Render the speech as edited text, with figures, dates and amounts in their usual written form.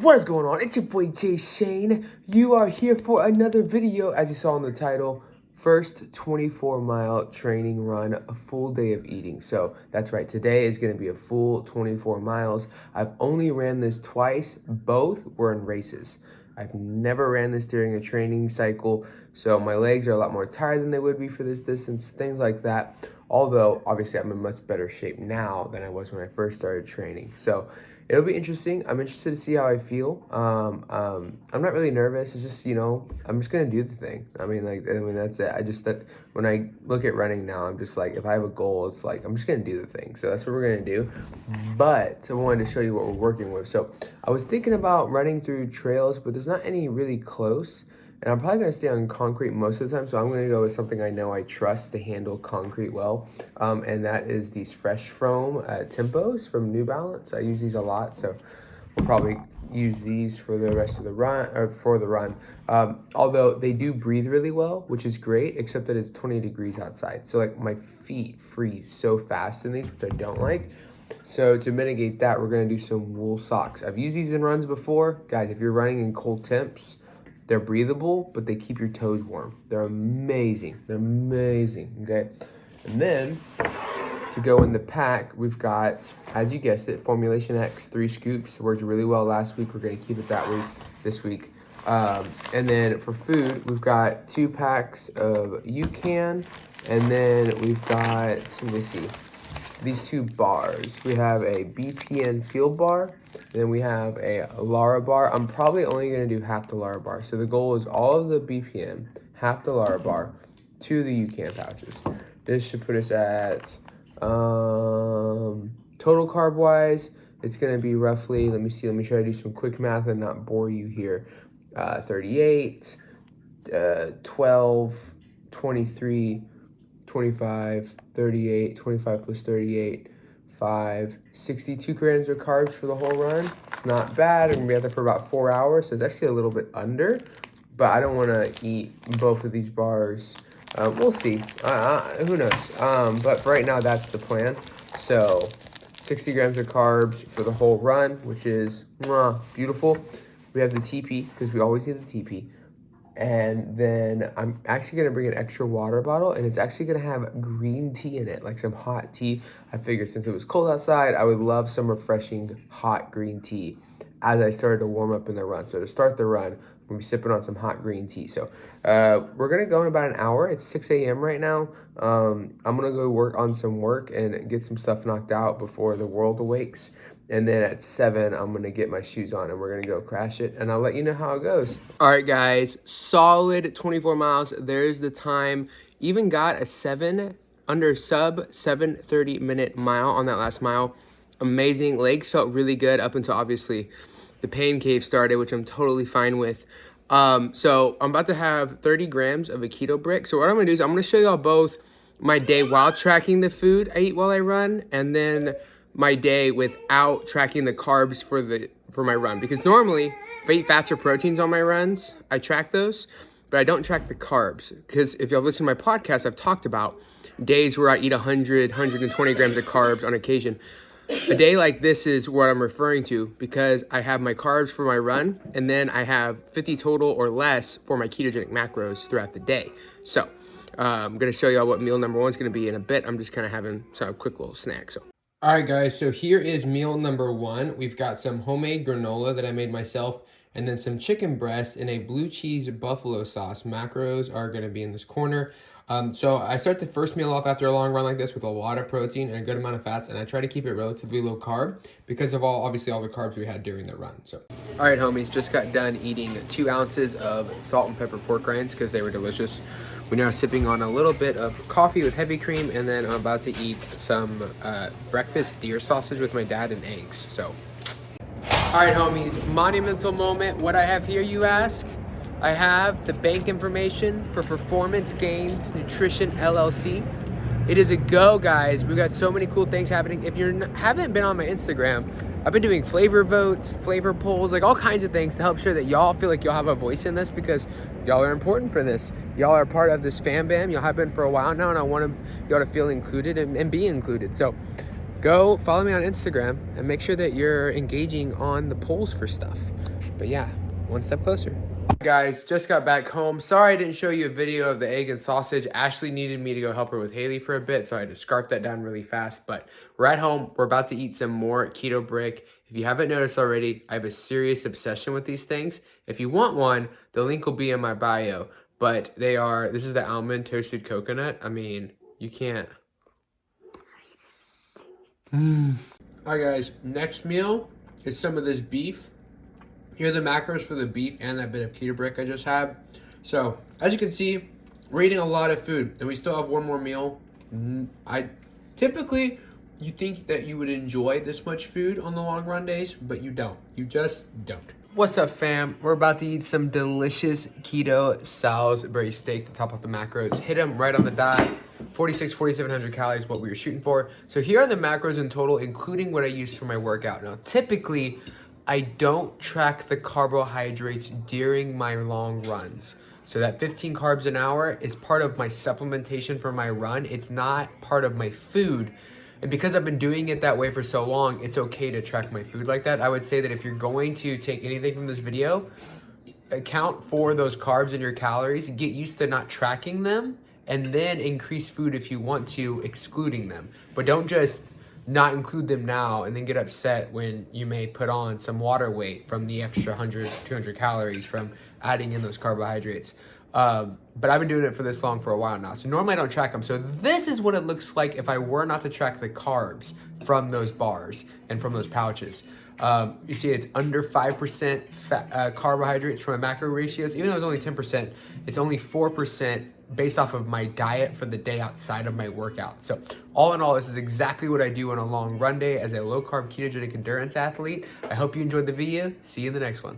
What is going on? It's your boy Jay Shane. You are here for another video, as you saw in the title. First 24-mile training run, a full day of eating. So that's right, today is going to be a full 24 miles. I've only ran this twice. Both were in races. I've never ran this during a training cycle, so my legs are a lot more tired than they would be for this distance, things like that. Although, obviously, I'm in much better shape now than I was when I first started training. So it'll be interesting. I'm interested to see how I feel. I'm not really nervous. It's just, I'm just going to do the thing. That's it. That when I look at running now, I'm just like, if I have a goal, it's like, I'm just going to do the thing. So that's what we're going to do. But I wanted to show you what we're working with. So I was thinking about running through trails, but there's not any really close. And I'm probably going to stay on concrete most of the time, so I'm going to go with something I know I trust to handle concrete well, and that is these Fresh Foam Tempos from New Balance. I use these a lot, so we'll probably use these for the rest of the run, or for the run. Although they do breathe really well, which is great, except that it's 20 degrees outside. So like my feet freeze so fast in these, which I don't like. So to mitigate that, we're going to do some wool socks. I've used these in runs before. Guys, if you're running in cold temps, they're breathable, but they keep your toes warm. They're amazing. They're amazing, okay? And then, to go in the pack, we've got, as you guessed it, Formulation X 3 scoops. Worked really well last week. We're going to keep it that week, this week. And then for food, we've got 2 packs of UCAN. And then we've got, let me see, these 2 bars. We have a BPN Field Bar. And then we have a Lara bar. I'm probably only going to do half the Lara bar. So the goal is all of the BPM, half the Lara bar, 2 of the UCAN pouches. This should put us at, total carb wise, it's going to be roughly, let me try to do some quick math and not bore you here. 38, 12, 23, 25, 38, 25 plus 38, 62 grams of carbs for the whole run. It's not bad. I'm gonna be out there for about 4 hours, so it's actually a little bit under, but I don't want to eat both of these bars. We'll see. Who knows? But for right now, that's the plan. So 60 grams of carbs for the whole run, which is beautiful. We have the TP because we always need the TP. And then I'm actually going to bring an extra water bottle, and it's actually going to have green tea in it, like some hot tea. I figured since it was cold outside, I would love some refreshing hot green tea as I started to warm up in the run. So to start the run, we'll be sipping on some hot green tea. So we're going to go in about an hour. It's 6 a.m. right now. I'm going to go work on some work and get some stuff knocked out before the world awakes. And then at 7, I'm going to get my shoes on and we're going to go crash it. And I'll let you know how it goes. All right, guys. Solid 24 miles. There's the time. Even got a sub 7:30 minute mile on that last mile. Amazing. Legs felt really good up until obviously the pain cave started, which I'm totally fine with. So I'm about to have 30 grams of a Keto Brick. So what I'm going to do is I'm going to show y'all both my day while tracking the food I eat while I run, and then my day without tracking the carbs for my run. Because normally, if I eat fats or proteins on my runs, I track those, but I don't track the carbs. Because if y'all listen to my podcast, I've talked about days where I eat 100, 120 grams of carbs on occasion. A day like this is what I'm referring to, because I have my carbs for my run, and then I have 50 total or less for my ketogenic macros throughout the day. So I'm going to show y'all what meal number 1 is going to be in a bit. I'm just kind of having some quick little snack. So. All right, guys, so here is meal number 1. We've got some homemade granola that I made myself, and then some chicken breast in a blue cheese buffalo sauce. Macros are going to be in this corner. So I start the first meal off after a long run like this with a lot of protein and a good amount of fats, and I try to keep it relatively low carb because of obviously all the carbs we had during the run. So, all right, homies, just got done eating 2 ounces of salt and pepper pork rinds because they were delicious. We're now sipping on a little bit of coffee with heavy cream, and then I'm about to eat some breakfast deer sausage with my dad and eggs. So, all right, homies, monumental moment. What I have here, you ask? I have the bank information for Performance Gains Nutrition LLC. It is a go, guys. We've got so many cool things happening. If you haven't been on my Instagram, I've been doing flavor votes, flavor polls, like all kinds of things to help sure that y'all feel like y'all have a voice in this, because y'all are important for this. Y'all are part of this fam bam. Y'all have been for a while now, and I want y'all to feel included and be included. So go follow me on Instagram and make sure that you're engaging on the polls for stuff. But yeah, one step closer. Guys, just got back home. Sorry I didn't show you a video of the egg and sausage. Ashley needed me to go help her with Haley for a bit, so I had to scarf that down really fast. But we're at home. We're about to eat some more Keto Brick. If you haven't noticed already, I have a serious obsession with these things. If you want one, the link will be in my bio. But this is the almond toasted coconut. I mean, you can't. All right, guys, next meal is some of this beef. Here are the macros for the beef and that bit of Keto Brick I just had. So, as you can see, we're eating a lot of food, and we still have one more meal. Typically, you think that you would enjoy this much food on the long run days, but you don't. You just don't. What's up, fam? We're about to eat some delicious keto Salisbury steak to top off the macros. Hit them right on the dot. 4,700 calories, what we were shooting for. So here are the macros in total, including what I use for my workout. Now, typically, I don't track the carbohydrates during my long runs. So that 15 carbs an hour is part of my supplementation for my run. It's not part of my food. And because I've been doing it that way for so long, it's okay to track my food like that. I would say that if you're going to take anything from this video, account for those carbs in your calories, get used to not tracking them, and then increase food if you want to, excluding them. But don't just not include them now and then get upset when you may put on some water weight from the extra 100, 200 calories from adding in those carbohydrates. But I've been doing it for this long for a while now. So normally I don't track them. So this is what it looks like if I were not to track the carbs from those bars and from those pouches. You see it's under 5% carbohydrates from a macro ratios. Even though it's only 10%, it's only 4% based off of my diet for the day outside of my workout. So all in all, this is exactly what I do on a long run day as a low carb ketogenic endurance athlete. I hope you enjoyed the video. See you in the next one.